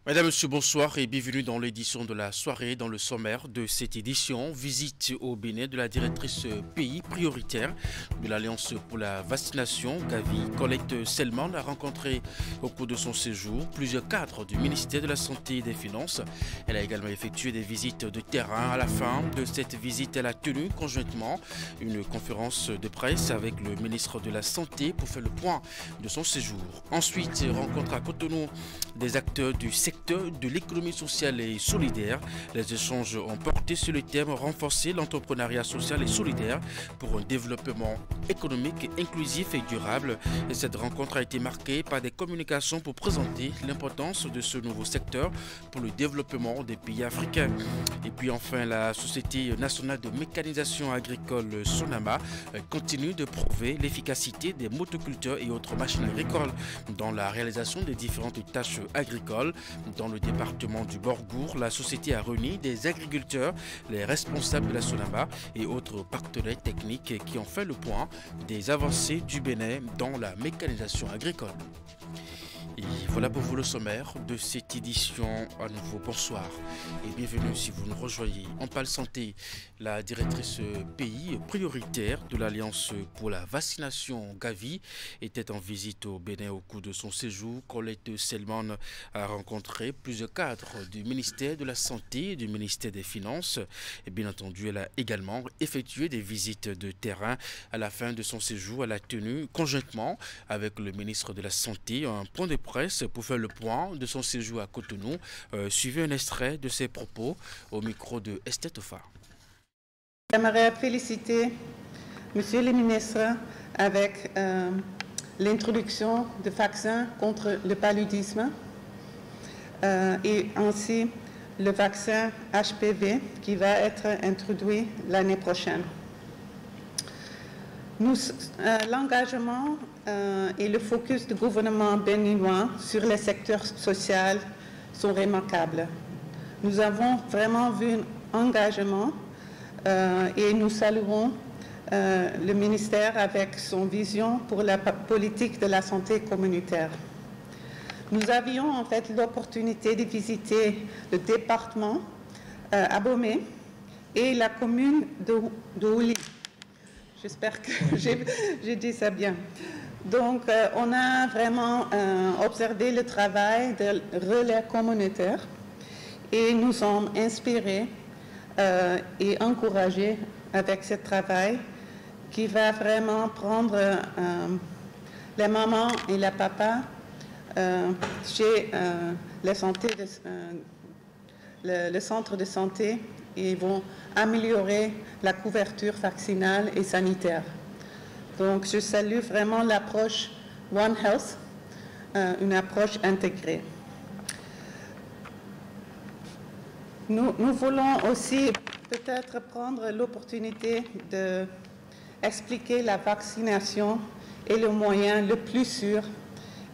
Mesdames, Messieurs, bonsoir et bienvenue dans l'édition de la soirée. Dans le sommaire de cette édition, visite au Bénin de la directrice pays prioritaire de l'Alliance pour la vaccination, Gavi Colette Selman, a rencontré au cours de son séjour plusieurs cadres du ministère de la Santé et des Finances. Elle a également effectué des visites de terrain. À la fin de cette visite, elle a tenu conjointement une conférence de presse avec le ministre de la Santé pour faire le point de son séjour. Ensuite, rencontre à Cotonou des acteurs du secteur de l'économie sociale et solidaire. Les échanges ont porté sur le thème renforcer l'entrepreneuriat social et solidaire pour un développement économique inclusif et durable. Et cette rencontre a été marquée par des communications pour présenter l'importance de ce nouveau secteur pour le développement des pays africains. Et puis enfin, la Société nationale de mécanisation agricole Sonama continue de prouver l'efficacité des motoculteurs et autres machines agricoles dans la réalisation des différentes tâches agricoles. Dans le département du Borgour, la société a réuni des agriculteurs, les responsables de la Sonama et autres partenaires techniques qui ont fait le point des avancées du Bénin dans la mécanisation agricole. Et voilà pour vous le sommaire de cette édition. À nouveau, bonsoir et bienvenue si vous nous rejoignez. On parle santé. La directrice pays prioritaire de l'Alliance pour la vaccination, Gavi, était en visite au Bénin au cours de son séjour. Colette Selman a rencontré plusieurs cadres du ministère de la Santé et du ministère des Finances. Et bien entendu, elle a également effectué des visites de terrain. À la fin de son séjour, elle a tenu conjointement avec le ministre de la Santé un point de presse pour faire le point de son séjour à Cotonou. Suivez un extrait de ses propos au micro de Esther Tofa. J'aimerais féliciter Monsieur le ministre avec l'introduction de vaccins contre le paludisme et ainsi le vaccin HPV qui va être introduit l'année prochaine. L'engagement et le focus du gouvernement béninois sur le secteur social sont remarquables. Nous avons vraiment vu un engagement et nous saluons le ministère avec son vision pour la politique de la santé communautaire. Nous avions en fait l'opportunité de visiter le département Abomey et la commune de Ouli. J'espère que j'ai dit ça bien. Donc, on a vraiment observé le travail de relais communautaire et nous sommes inspirés et encouragés avec ce travail qui va vraiment prendre les mamans et les papas chez le centre de santé et vont améliorer la couverture vaccinale et sanitaire. Donc, je salue vraiment l'approche One Health, une approche intégrée. Nous voulons aussi peut-être prendre l'opportunité d'expliquer la vaccination est le moyen le plus sûr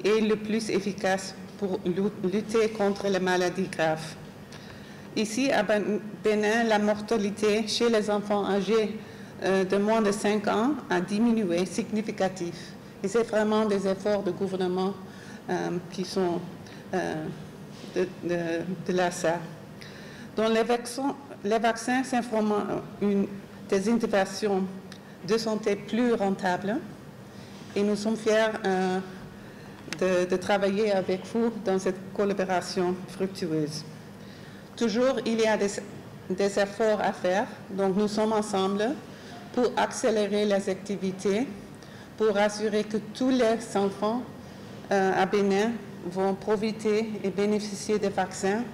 et le plus efficace pour lutter contre les maladies graves. Ici, à Bénin, la mortalité chez les enfants âgés de moins de 5 ans a diminué significativement. Et c'est vraiment des efforts de gouvernement qui sont de l'ASA. Donc, les vaccins sont vraiment des interventions de santé plus rentables et nous sommes fiers de travailler avec vous dans cette collaboration fructueuse. Toujours, il y a des efforts à faire, donc nous sommes ensemble pour accélérer les activités, pour assurer que tous les enfants à Bénin vont profiter et bénéficier des vaccins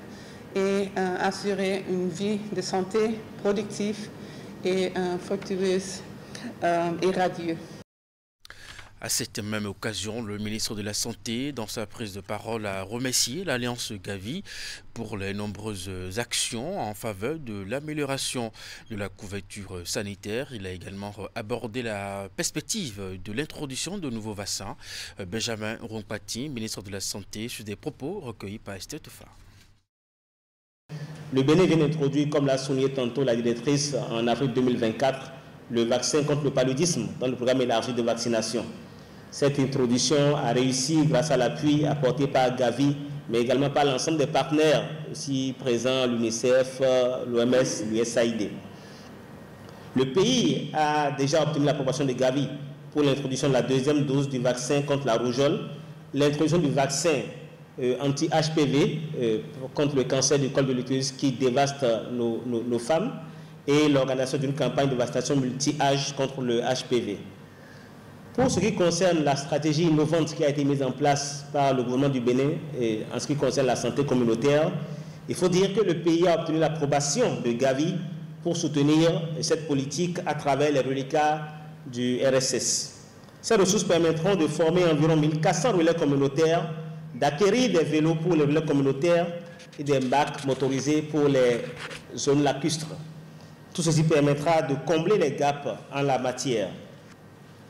et assurer une vie de santé productive et fructueuse et radieuse. À cette même occasion, le ministre de la Santé, dans sa prise de parole, a remercié l'Alliance Gavi pour les nombreuses actions en faveur de l'amélioration de la couverture sanitaire. Il a également abordé la perspective de l'introduction de nouveaux vaccins. Benjamin Rompati, ministre de la Santé, sur des propos recueillis par Esther Tofa. Le Bénin vient d'introduire, comme l'a souligné tantôt la directrice, en avril 2024, le vaccin contre le paludisme dans le programme élargi de vaccination. Cette introduction a réussi grâce à l'appui apporté par Gavi mais également par l'ensemble des partenaires aussi présents, l'UNICEF, l'OMS, l'USAID. Le pays a déjà obtenu l'approbation de Gavi pour l'introduction de la deuxième dose du vaccin contre la rougeole, l'introduction du vaccin anti-HPV contre le cancer du col de l'utérus qui dévaste nos femmes et l'organisation d'une campagne de vaccination multi-âge contre le HPV. Pour ce qui concerne la stratégie innovante qui a été mise en place par le gouvernement du Bénin et en ce qui concerne la santé communautaire, il faut dire que le pays a obtenu l'approbation de Gavi pour soutenir cette politique à travers les reliquats du RSS. Ces ressources permettront de former environ 1400 relais communautaires, d'acquérir des vélos pour les relais communautaires et des bacs motorisés pour les zones lacustres. Tout ceci permettra de combler les gaps en la matière.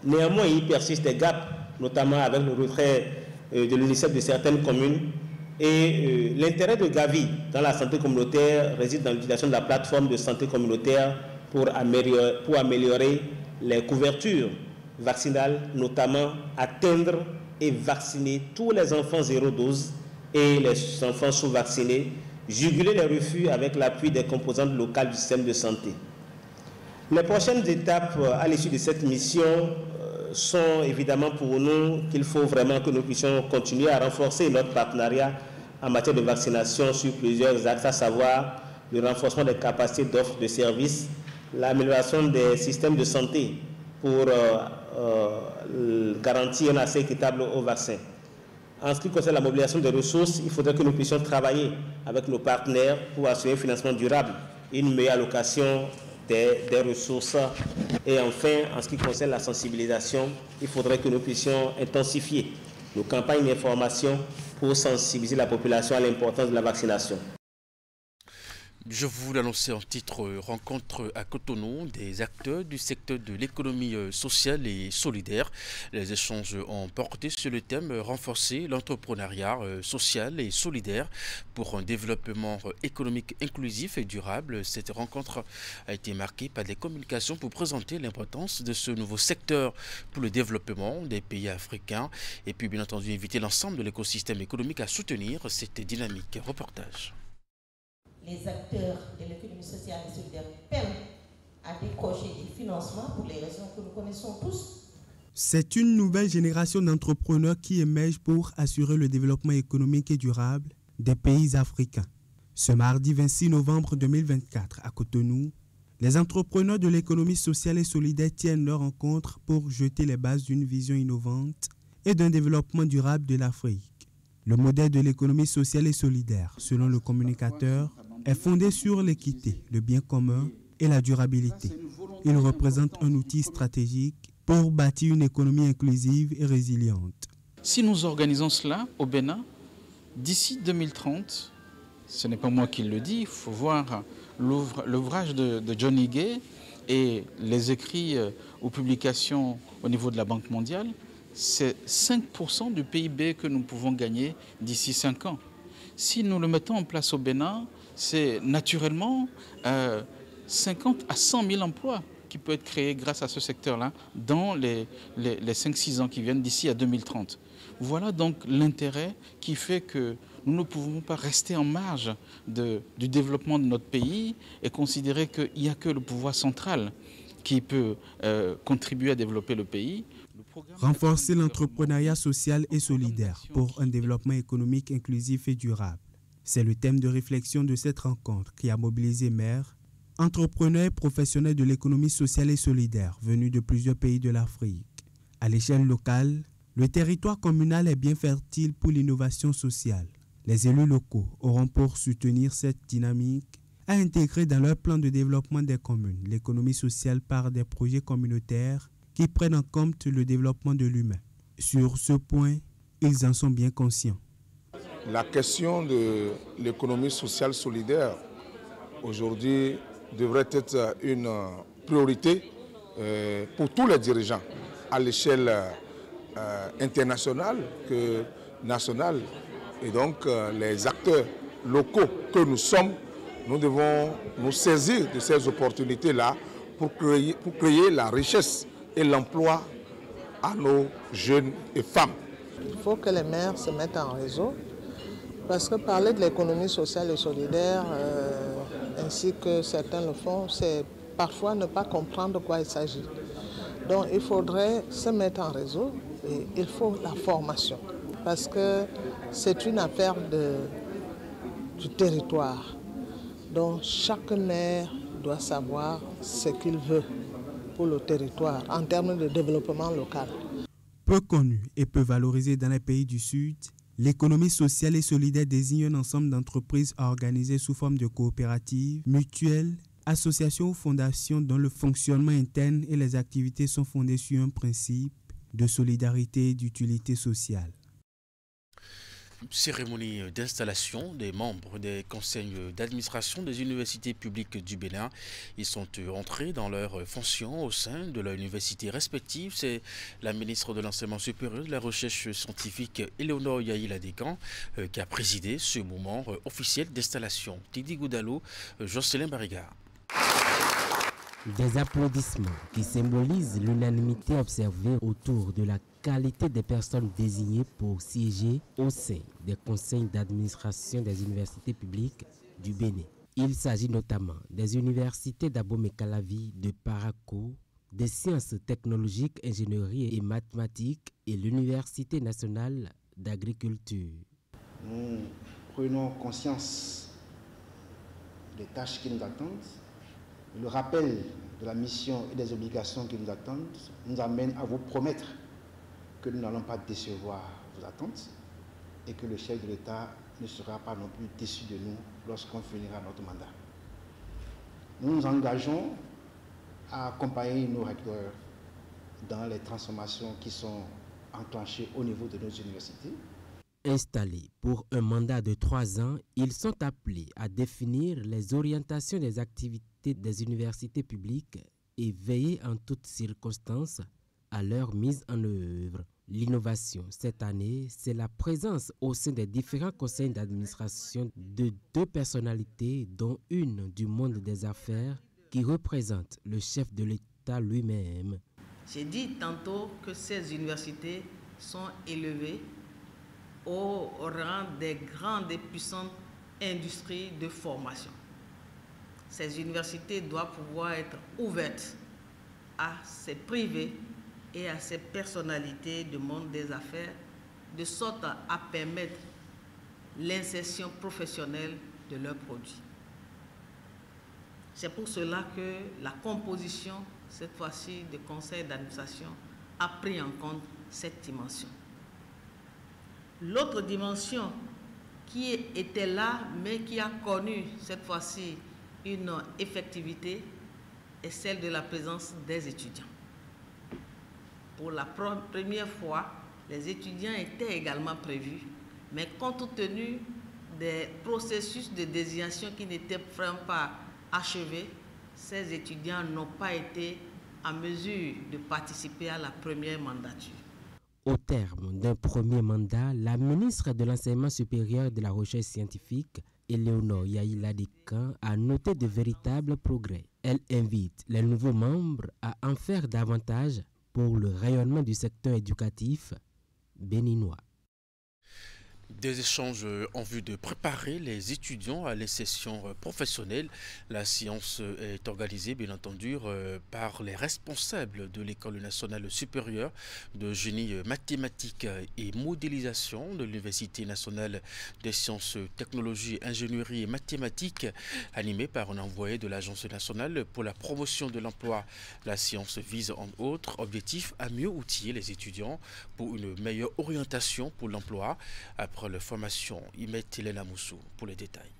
Néanmoins, il persiste des gaps, notamment avec le retrait de l'UNICEF de certaines communes. Et l'intérêt de Gavi dans la santé communautaire réside dans l'utilisation de la plateforme de santé communautaire pour améliorer les couvertures vaccinales, notamment atteindre et vacciner tous les enfants 0 dose et les enfants sous-vaccinés, juguler les refus avec l'appui des composantes locales du système de santé. Les prochaines étapes à l'issue de cette mission sont évidemment pour nous qu'il faut vraiment que nous puissions continuer à renforcer notre partenariat en matière de vaccination sur plusieurs axes, à savoir le renforcement des capacités d'offre de services, l'amélioration des systèmes de santé pour garantir un accès équitable aux vaccins. En ce qui concerne la mobilisation des ressources, il faudrait que nous puissions travailler avec nos partenaires pour assurer un financement durable et une meilleure allocation des ressources. Et enfin, en ce qui concerne la sensibilisation, il faudrait que nous puissions intensifier nos campagnes d'information pour sensibiliser la population à l'importance de la vaccination. Je vous l'annonçais en titre, rencontre à Cotonou des acteurs du secteur de l'économie sociale et solidaire. Les échanges ont porté sur le thème renforcer l'entrepreneuriat social et solidaire pour un développement économique inclusif et durable. Cette rencontre a été marquée par des communications pour présenter l'importance de ce nouveau secteur pour le développement des pays africains et puis bien entendu inviter l'ensemble de l'écosystème économique à soutenir cette dynamique. Reportage. Les acteurs de l'économie sociale et solidaire peinent à décrocher du financement pour les raisons que nous connaissons tous. C'est une nouvelle génération d'entrepreneurs qui émerge pour assurer le développement économique et durable des pays africains. Ce mardi 26 novembre 2024 à Cotonou, les entrepreneurs de l'économie sociale et solidaire tiennent leur rencontre pour jeter les bases d'une vision innovante et d'un développement durable de l'Afrique. Le modèle de l'économie sociale et solidaire, selon le communicateur, est fondé sur l'équité, le bien commun et la durabilité. Il représente un outil stratégique pour bâtir une économie inclusive et résiliente. Si nous organisons cela au Bénin, d'ici 2030, ce n'est pas moi qui le dis, il faut voir l'ouvrage de Johnny Gay et les écrits ou publications au niveau de la Banque mondiale, c'est 5% du PIB que nous pouvons gagner d'ici 5 ans. Si nous le mettons en place au Bénin, c'est naturellement 50 à 100 000 emplois qui peuvent être créés grâce à ce secteur-là dans les 5-6 ans qui viennent d'ici à 2030. Voilà donc l'intérêt qui fait que nous ne pouvons pas rester en marge du développement de notre pays et considérer qu'il n'y a que le pouvoir central qui peut contribuer à développer le pays. Renforcer l'entrepreneuriat social et solidaire pour un développement économique inclusif et durable. C'est le thème de réflexion de cette rencontre qui a mobilisé maires, entrepreneurs et professionnels de l'économie sociale et solidaire venus de plusieurs pays de l'Afrique. À l'échelle locale, le territoire communal est bien fertile pour l'innovation sociale. Les élus locaux auront pour soutenir cette dynamique à intégrer dans leur plan de développement des communes l'économie sociale par des projets communautaires qui prennent en compte le développement de l'humain. Sur ce point, ils en sont bien conscients. La question de l'économie sociale solidaire aujourd'hui devrait être une priorité pour tous les dirigeants à l'échelle internationale que nationale. Et donc les acteurs locaux que nous sommes, nous devons nous saisir de ces opportunités-là pour créer la richesse et l'emploi à nos jeunes et femmes. Il faut que les maires se mettent en réseau Parce que parler de l'économie sociale et solidaire, ainsi que certains le font, c'est parfois ne pas comprendre de quoi il s'agit. Donc il faudrait se mettre en réseau et il faut la formation. Parce que c'est une affaire du territoire. Donc chaque maire doit savoir ce qu'il veut pour le territoire en termes de développement local. Peu connue et peu valorisée dans les pays du Sud, l'économie sociale et solidaire désigne un ensemble d'entreprises organisées sous forme de coopératives, mutuelles, associations ou fondations dont le fonctionnement interne et les activités sont fondées sur un principe de solidarité et d'utilité sociale. Cérémonie d'installation des membres des conseils d'administration des universités publiques du Bénin. Ils sont entrés dans leurs fonctions au sein de leur université respective. C'est la ministre de l'Enseignement supérieur et de la Recherche scientifique, Éléonore Yaïla-Descamps, qui a présidé ce moment officiel d'installation. Tidi Goudalo, Jocelyn Barriga. Des applaudissements qui symbolisent l'unanimité observée autour de la qualité des personnes désignées pour siéger au sein des conseils d'administration des universités publiques du Bénin. Il s'agit notamment des universités d'Abomey-Calavi, de Parakou, des sciences technologiques, ingénierie et mathématiques et l'Université nationale d'agriculture. Nous prenons conscience des tâches qui nous attendent. Le rappel de la mission et des obligations qui nous attendent nous amène à vous promettre que nous n'allons pas décevoir vos attentes et que le chef de l'État ne sera pas non plus déçu de nous lorsqu'on finira notre mandat. Nous nous engageons à accompagner nos recteurs dans les transformations qui sont enclenchées au niveau de nos universités. Installés pour un mandat de 3 ans, ils sont appelés à définir les orientations des activités des universités publiques et veiller en toutes circonstances à leur mise en œuvre. L'innovation cette année, c'est la présence au sein des différents conseils d'administration de 2 personnalités, dont une du monde des affaires qui représente le chef de l'État lui-même. J'ai dit tantôt que ces universités sont élevées au rang des grandes et puissantes industries de formation. Ces universités doivent pouvoir être ouvertes à ces privés et à ces personnalités du monde des affaires, de sorte à permettre l'insertion professionnelle de leurs produits. C'est pour cela que la composition, cette fois-ci, du conseil d'administration a pris en compte cette dimension. L'autre dimension qui était là, mais qui a connu cette fois-ci une effectivité, est celle de la présence des étudiants. Pour la première fois, les étudiants étaient également prévus, mais compte tenu des processus de désignation qui n'étaient vraiment pas achevés, ces étudiants n'ont pas été en mesure de participer à la première mandature. Au terme d'un premier mandat, la ministre de l'Enseignement supérieur et de la Recherche scientifique, Éléonore Yaïla-Descamps, a noté de véritables progrès. Elle invite les nouveaux membres à en faire davantage pour le rayonnement du secteur éducatif béninois. Des échanges en vue de préparer les étudiants à l'insertion professionnelle. La séance est organisée, bien entendu, par les responsables de l'École nationale supérieure de génie mathématique et modélisation de l'Université nationale des sciences, technologies, ingénierie et mathématiques, animée par un envoyé de l'Agence nationale pour la promotion de l'emploi. La séance vise, entre autres objectifs, à mieux outiller les étudiants pour une meilleure orientation pour l'emploi. Après la formation, Imet Elena Moussou pour les détails.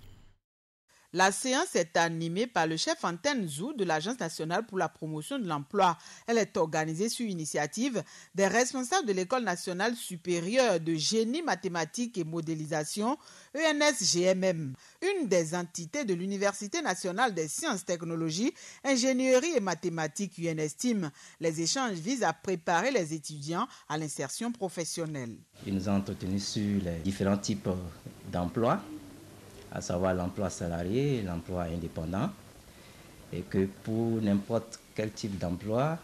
La séance est animée par le chef Antenne Zou de l'Agence nationale pour la promotion de l'emploi. Elle est organisée sur initiative des responsables de l'École nationale supérieure de génie mathématique et modélisation, ENS-GMM, une des entités de l'Université nationale des sciences, technologies, ingénierie et mathématiques UNESTIM. Les échanges visent à préparer les étudiants à l'insertion professionnelle. Ils nous ont entretenus sur les différents types d'emplois, à savoir l'emploi salarié et l'emploi indépendant, et que pour n'importe quel type d'emploi,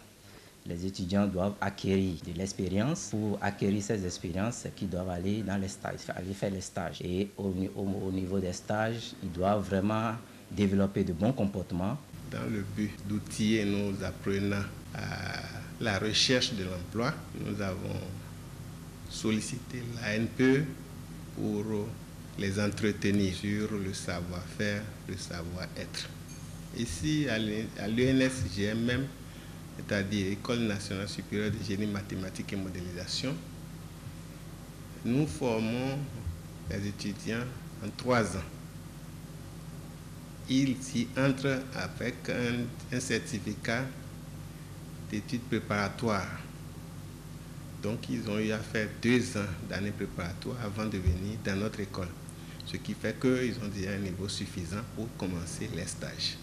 Les étudiants doivent acquérir de l'expérience. Pour acquérir ces expériences, ils doivent aller dans les stages, aller faire les stages. Et au niveau des stages, ils doivent vraiment développer de bons comportements. Dans le but d'outiller nos apprenants à la recherche de l'emploi, nous avons sollicité l'ANPE pour les entretenir sur le savoir-faire, le savoir-être. Ici, à l'UNSGMM, c'est-à-dire École nationale supérieure de génie mathématique et modélisation, nous formons les étudiants en 3 ans. Ils y entrent avec un certificat d'études préparatoires. Donc, ils ont eu à faire 2 ans d'années préparatoires avant de venir dans notre école. Ce qui fait qu'ils ont déjà un niveau suffisant pour commencer les stages.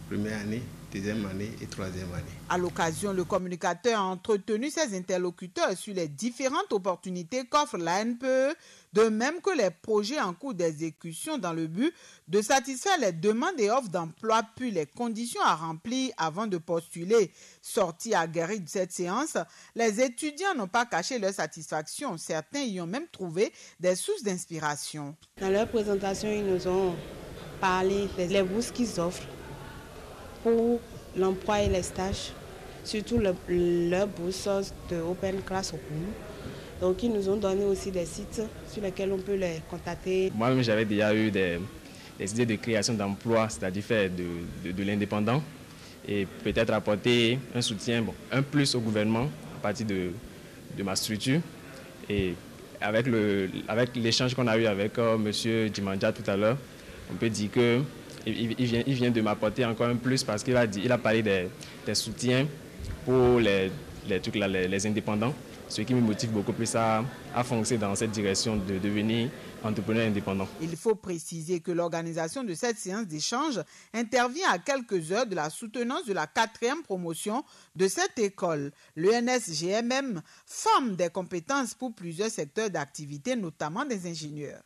Première année, deuxième année et troisième année. À l'occasion, le communicateur a entretenu ses interlocuteurs sur les différentes opportunités qu'offre l'ANPE, de même que les projets en cours d'exécution dans le but de satisfaire les demandes et offres d'emploi, puis les conditions à remplir avant de postuler. Sortis aguerris de cette séance, les étudiants n'ont pas caché leur satisfaction. Certains y ont même trouvé des sources d'inspiration. Dans leur présentation, ils nous ont parlé des bourses qu'ils offrent pour l'emploi et les stages, surtout leur bourse de Open Classroom. Donc ils nous ont donné aussi des sites sur lesquels on peut les contacter. Moi-même j'avais déjà eu des idées de création d'emplois, c'est-à-dire faire de l'indépendant et peut-être apporter un soutien, un plus au gouvernement à partir de ma structure. Et avec l'échange qu'on a eu avec M. Djimandja tout à l'heure, on peut dire que il vient de m'apporter encore un plus parce qu'il a parlé des soutiens pour les indépendants, ce qui me motive beaucoup plus à foncer dans cette direction de devenir entrepreneur indépendant. Il faut préciser que l'organisation de cette séance d'échange intervient à quelques heures de la soutenance de la 4e promotion de cette école. L'UNSGMM forme des compétences pour plusieurs secteurs d'activité, notamment des ingénieurs.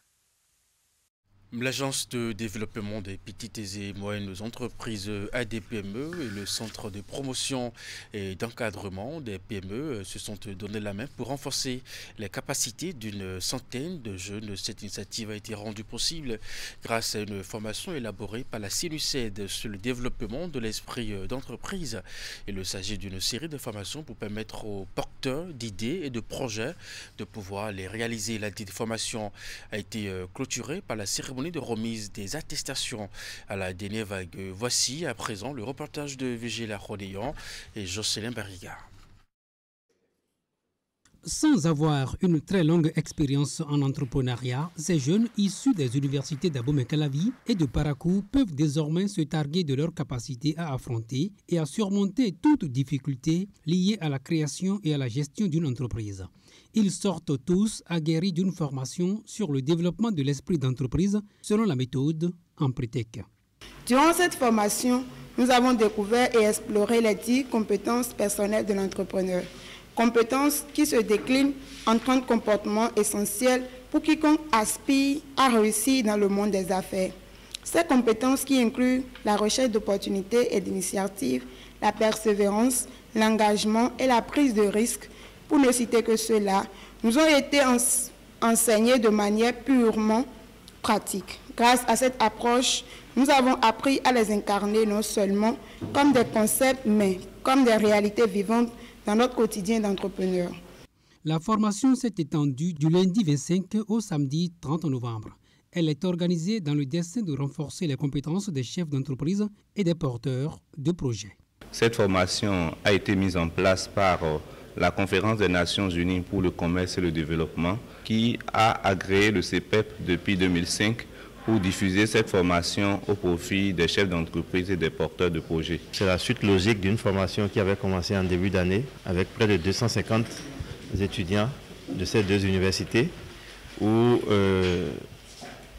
L'Agence de développement des petites et moyennes entreprises ADPME et le Centre de promotion et d'encadrement des PME se sont donné la main pour renforcer les capacités d'une centaine de jeunes. Cette initiative a été rendue possible grâce à une formation élaborée par la CNUCED sur le développement de l'esprit d'entreprise. Il s'agit d'une série de formations pour permettre aux porteurs d'idées et de projets de pouvoir les réaliser. La formation a été clôturée par la cérémonie de remise des attestations à la dernière vague. Voici à présent le reportage de Vigile Rodéon et Jocelyn Barriga. Sans avoir une très longue expérience en entrepreneuriat, ces jeunes issus des universités d'Abomey-Calavi et de Parakou peuvent désormais se targuer de leur capacité à affronter et à surmonter toute difficulté liée à la création et à la gestion d'une entreprise. Ils sortent tous aguerris d'une formation sur le développement de l'esprit d'entreprise selon la méthode Empretec. Durant cette formation, nous avons découvert et exploré les 10 compétences personnelles de l'entrepreneur. Compétences qui se déclinent en 30 comportements essentiels pour quiconque aspire à réussir dans le monde des affaires. Ces compétences qui incluent la recherche d'opportunités et d'initiatives, la persévérance, l'engagement et la prise de risque, pour ne citer que cela, nous ont été enseignées de manière purement pratique. Grâce à cette approche, nous avons appris à les incarner non seulement comme des concepts, mais comme des réalités vivantes dans notre quotidien d'entrepreneur. La formation s'est étendue du lundi 25 au samedi 30 novembre. Elle est organisée dans le dessein de renforcer les compétences des chefs d'entreprise et des porteurs de projets. Cette formation a été mise en place par la Conférence des Nations Unies pour le commerce et le développement qui a agréé le CEPEP depuis 2005 pour diffuser cette formation au profit des chefs d'entreprise et des porteurs de projets. C'est la suite logique d'une formation qui avait commencé en début d'année avec près de 250 étudiants de ces 2 universités où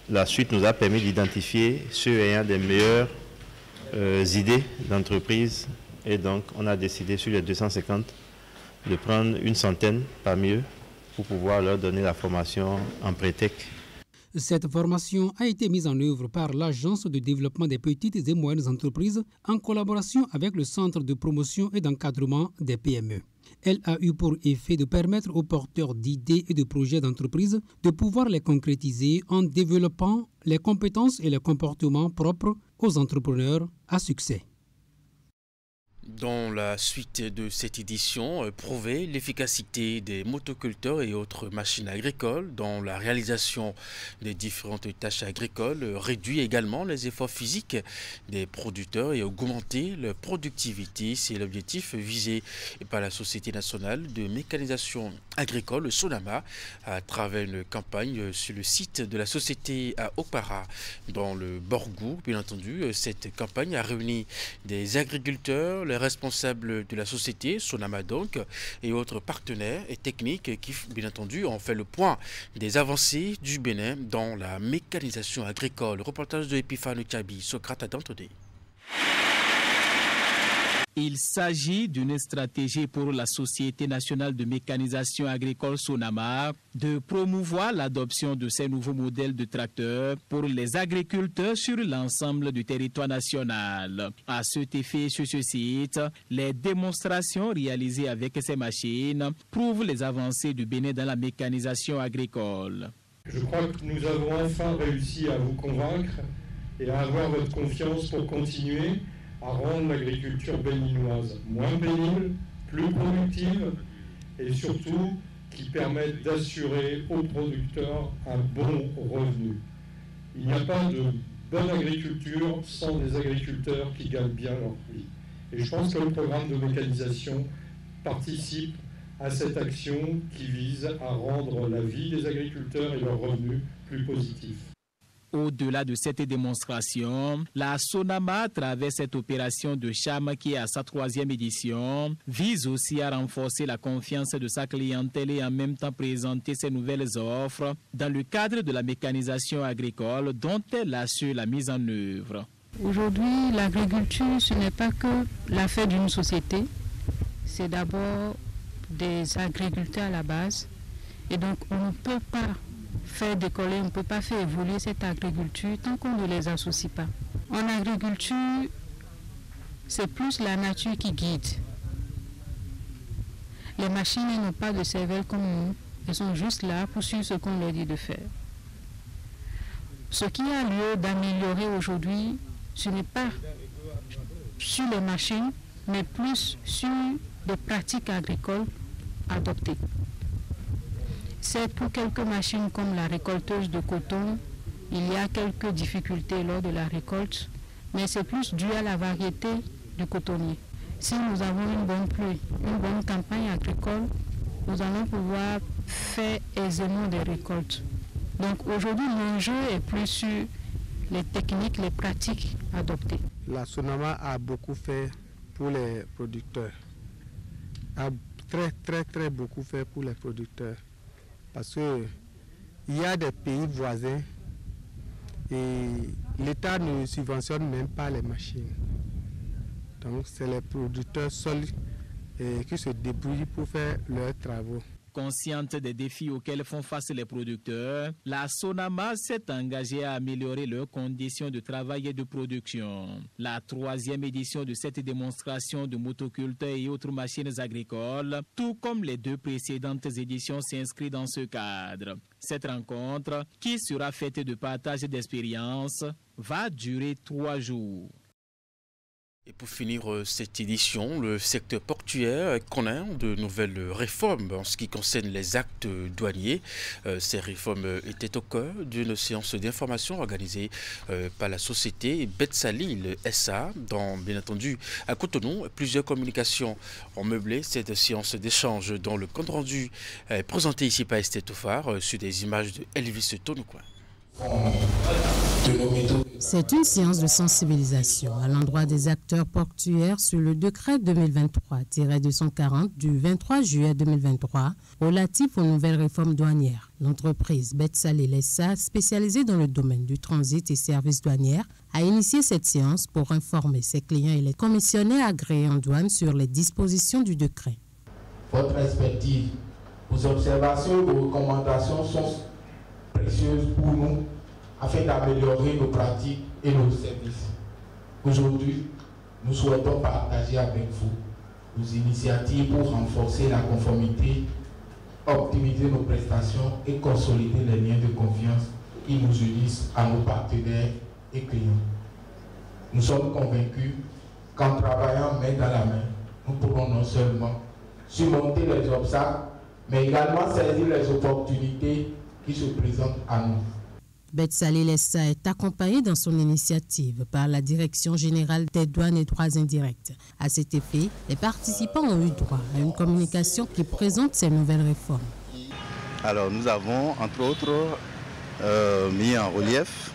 la suite nous a permis d'identifier ceux ayant des meilleures idées d'entreprise et donc on a décidé sur les 250 de prendre une centaine parmi eux pour pouvoir leur donner la formation Empretec. Cette formation a été mise en œuvre par l'Agence de développement des petites et moyennes entreprises en collaboration avec le Centre de promotion et d'encadrement des PME. Elle a eu pour effet de permettre aux porteurs d'idées et de projets d'entreprise de pouvoir les concrétiser en développant les compétences et les comportements propres aux entrepreneurs à succès. Dans la suite de cette édition, prouver l'efficacité des motoculteurs et autres machines agricoles dans la réalisation des différentes tâches agricoles, réduit également les efforts physiques des producteurs et augmenter leur productivité. C'est l'objectif visé par la Société nationale de mécanisation agricole, SONAMA, à travers une campagne sur le site de la société à Okpara, dans le Borgou. Bien entendu, cette campagne a réuni des agriculteurs, les responsables de la société, Sonama donc, et autres partenaires et techniques qui, bien entendu, ont fait le point des avancées du Bénin dans la mécanisation agricole. Reportage de Epiphane Tchabi, Socrate Dantodé. Il s'agit d'une stratégie pour la Société nationale de mécanisation agricole SONAMA de promouvoir l'adoption de ces nouveaux modèles de tracteurs pour les agriculteurs sur l'ensemble du territoire national. À cet effet, sur ce site, les démonstrations réalisées avec ces machines prouvent les avancées du Bénin dans la mécanisation agricole. Je crois que nous avons enfin réussi à vous convaincre et à avoir votre confiance pour continuer à rendre l'agriculture béninoise moins pénible, plus productive et surtout qui permette d'assurer aux producteurs un bon revenu. Il n'y a pas de bonne agriculture sans des agriculteurs qui gagnent bien leur vie. Et je pense que le programme de mécanisation participe à cette action qui vise à rendre la vie des agriculteurs et leurs revenus plus positifs. Au-delà de cette démonstration, la SONAMA, à travers cette opération de charme qui est à sa 3e édition, vise aussi à renforcer la confiance de sa clientèle et en même temps présenter ses nouvelles offres dans le cadre de la mécanisation agricole dont elle assure la mise en œuvre. Aujourd'hui, l'agriculture, ce n'est pas que l'affaire d'une société, c'est d'abord des agriculteurs à la base. Et donc, on ne peut pas faire décoller, on ne peut pas faire évoluer cette agriculture tant qu'on ne les associe pas. En agriculture, c'est plus la nature qui guide. Les machines n'ont pas de cervelle comme nous, elles sont juste là pour suivre ce qu'on leur dit de faire. Ce qui a lieu d'améliorer aujourd'hui, ce n'est pas sur les machines, mais plus sur des pratiques agricoles adoptées. C'est pour quelques machines comme la récolteuse de coton, il y a quelques difficultés lors de la récolte, mais c'est plus dû à la variété du cotonnier. Si nous avons une bonne pluie, une bonne campagne agricole, nous allons pouvoir faire aisément des récoltes. Donc aujourd'hui, l'enjeu est plus sur les techniques, les pratiques adoptées. La SONAMA a beaucoup fait pour les producteurs, a très beaucoup fait pour les producteurs. Parce qu'il y a des pays voisins et l'État ne subventionne même pas les machines. Donc c'est les producteurs seuls qui se débrouillent pour faire leurs travaux. Consciente des défis auxquels font face les producteurs, la SONAMA s'est engagée à améliorer leurs conditions de travail et de production. La 3e édition de cette démonstration de motoculteurs et autres machines agricoles, tout comme les 2 précédentes éditions, s'inscrit dans ce cadre. Cette rencontre, qui sera faite de partage d'expériences, va durer 3 jours. Et pour finir cette édition, le secteur portuaire connaît de nouvelles réformes en ce qui concerne les actes douaniers. Ces réformes étaient au cœur d'une séance d'information organisée par la société Betsalil SA. Bien entendu, à Cotonou, plusieurs communications ont meublé cette séance d'échange dont le compte rendu est présenté ici par Esther Toufar sur des images de Elvis Tonoucoin. C'est une séance de sensibilisation à l'endroit des acteurs portuaires sur le décret 2023-240 du 23 juillet 2023 relatif aux nouvelles réformes douanières. L'entreprise Betsalil SA, spécialisée dans le domaine du transit et services douanières, a initié cette séance pour informer ses clients et les commissionnaires agréés en douane sur les dispositions du décret. Votre perspective, vos observations, vos recommandations sont précieuses pour nous afin d'améliorer nos pratiques et nos services. Aujourd'hui, nous souhaitons partager avec vous nos initiatives pour renforcer la conformité, optimiser nos prestations et consolider les liens de confiance qui nous unissent à nos partenaires et clients. Nous sommes convaincus qu'en travaillant main dans la main, nous pourrons non seulement surmonter les obstacles, mais également saisir les opportunités qui se présentent à nous. Betsalé Lessa est accompagné dans son initiative par la Direction générale des douanes et droits indirects. À cet effet, les participants ont eu droit à une communication qui présente ces nouvelles réformes. Alors nous avons entre autres mis en relief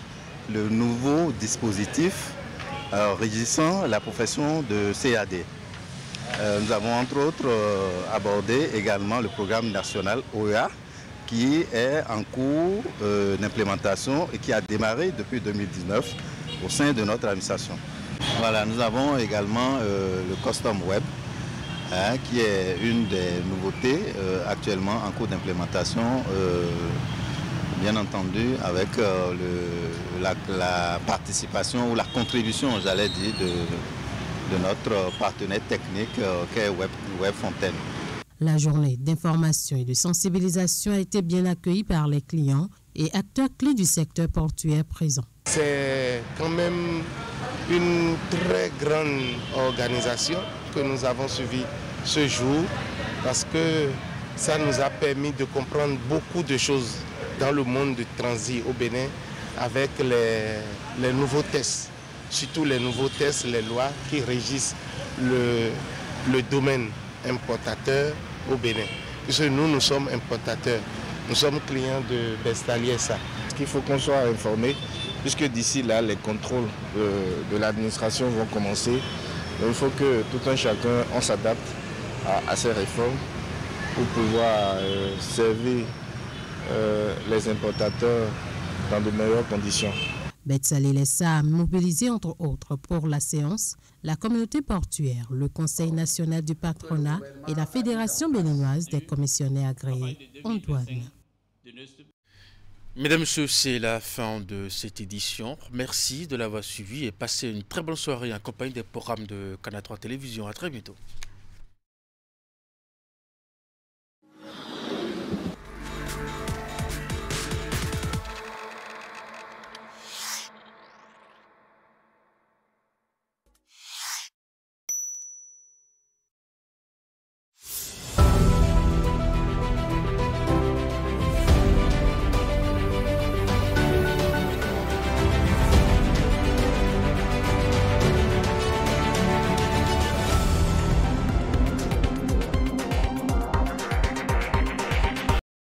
le nouveau dispositif régissant la profession de CAD. Nous avons entre autres abordé également le programme national OEA qui est en cours d'implémentation et qui a démarré depuis 2019 au sein de notre administration. Voilà, nous avons également le Custom Web qui est une des nouveautés actuellement en cours d'implémentation, bien entendu avec la participation ou la contribution, j'allais dire, de notre partenaire technique qu'est Webfontaine. La journée d'information et de sensibilisation a été bien accueillie par les clients et acteurs clés du secteur portuaire présents. C'est quand même une très grande organisation que nous avons suivie ce jour parce que ça nous a permis de comprendre beaucoup de choses dans le monde du transit au Bénin avec les nouveaux tests, surtout les nouveaux tests, les lois qui régissent le domaine importateur au Bénin. Puisque nous sommes importateurs, nous sommes clients de Bestali SA. Il faut qu'on soit informé, puisque d'ici là, les contrôles de l'administration vont commencer. Donc, il faut que tout un chacun, on s'adapte à ces réformes pour pouvoir servir les importateurs dans de meilleures conditions. Betsalé Lessa a mobilisé entre autres pour la séance la communauté portuaire, le Conseil national du patronat et la Fédération béninoise des commissionnaires agréés en douane. Mesdames et messieurs, c'est la fin de cette édition. Merci de l'avoir suivi et passez une très bonne soirée en compagnie des programmes de Canal 3 Télévision. À très bientôt.